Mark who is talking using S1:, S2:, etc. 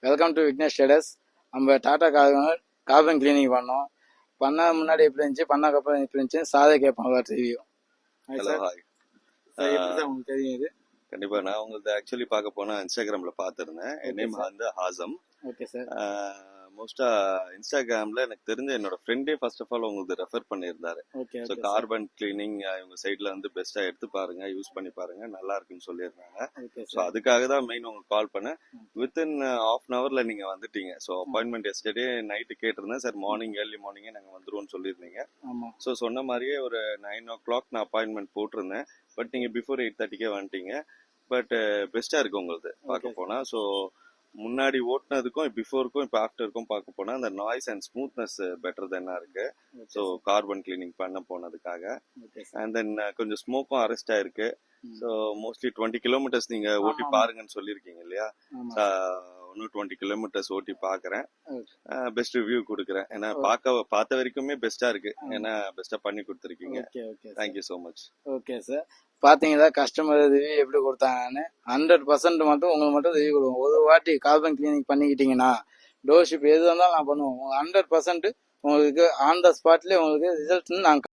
S1: Welcome to Vignesh traders. நம்ம Tata carbon cleaning பண்ணோம். பண்ண முன்னாடி எப்படி இருந்துச்சு, பண்ணக்கப்புறம் எப்படி இருந்துச்சு சாதா கேட்பாங்க ரிவ்யூ.
S2: Hello hi.
S1: எப்படி சார் உங்களுக்கு தெரியும் இது?
S2: கண்டிப்பா நான் உங்களுக்கு ஆக்சுவலி பார்க்க போனா இன்ஸ்டாகிராம்ல பார்த்துருந்தேன். என் நேம் வந்து ஹாசம்.
S1: Okay sir.
S2: மோஸ்டா இன்ஸ்டாகிராம்ல எனக்கு தெரிஞ்ச என்னோட ஃப்ரெண்டே ஃபர்ஸ்ட் ஆஃப் ஆல் உங்களுக்கு ரெஃபர் பண்ணியிருந்தாரு. ஸோ கார்பன் கிளீனிங் இவங்க சைட்ல வந்து பெஸ்டா எடுத்து பாருங்க, யூஸ் பண்ணி பாருங்க, நல்லா இருக்குன்னு சொல்லியிருந்தாங்க. ஸோ அதுக்காக தான் மெயின் உங்களுக்கு கால் பண்ணேன். வித்தின் ஹாஃப் அன் ஹவர்ல நீங்க வந்துட்டீங்க. ஸோ அப்பாயின்மெண்ட் எஸ்டர்டே நைட்டு கேட்டிருந்தேன் சார், மார்னிங் ஏர்லி மார்னிங்கே நாங்கள் வந்துருவோம்னு சொல்லியிருந்தீங்க. ஸோ சொன்ன மாதிரியே ஒரு 9 o'clock நான் அப்பாயின்மெண்ட் போட்டிருந்தேன். பட் நீங்க பிஃபோர் 8:30 வந்துட்டீங்க. பட் பெஸ்டா இருக்கு உங்களுக்கு பார்க்க போனா. ஸோ முன்னாடி ஓட்டுனதுக்கும் பிஃபோருக்கும் இப்போ ஆஃப்டருக்கும் பார்க்க போனா அந்த நாய்ஸ் அண்ட் ஸ்மூத்னஸ் பெட்டர் தானா இருக்கு. ஸோ கார்பன் கிளீனிங் பண்ண போனதுக்காக. அண்ட் தென் கொஞ்சம் ஸ்மோக்கும் அரெஸ்ட் ஆயிருக்கு. ஸோ மோஸ்ட்லி 20 kilometers நீங்க ஓட்டி பாருங்கன்னு சொல்லியிருக்கீங்க இல்லையா? இன்னும் 20 kilometers ஓட்டி பாக்குறேன். பெஸ்ட் ரிவ்யூ கொடுக்குறேன். ஏன்னா பார்த்த வரைக்குமே பெஸ்டா இருக்கு. ஏன்னா பெஸ்டா பண்ணி கொடுத்துருக்கீங்க. Thank you so much.
S1: Okay sir. பாத்தீங்களா கஸ்டமர் ரிவ்யூ எப்படி கொடுத்தாங்கன்னு? 100% மட்டும் உங்களுக்கு மட்டும் ரிவ்யூ கொடுவோம். ஒரு வாட்டி கார்பன் கிளீனிங் பண்ணிக்கிட்டீங்கன்னா டோர்ஷிப் எது வந்தாலும் நான் பண்ணுவோம். 100% உங்களுக்கு ஆன் த ஸ்பாட்லேயே உங்களுக்கு ரிசல்ட்னு நாங்கள்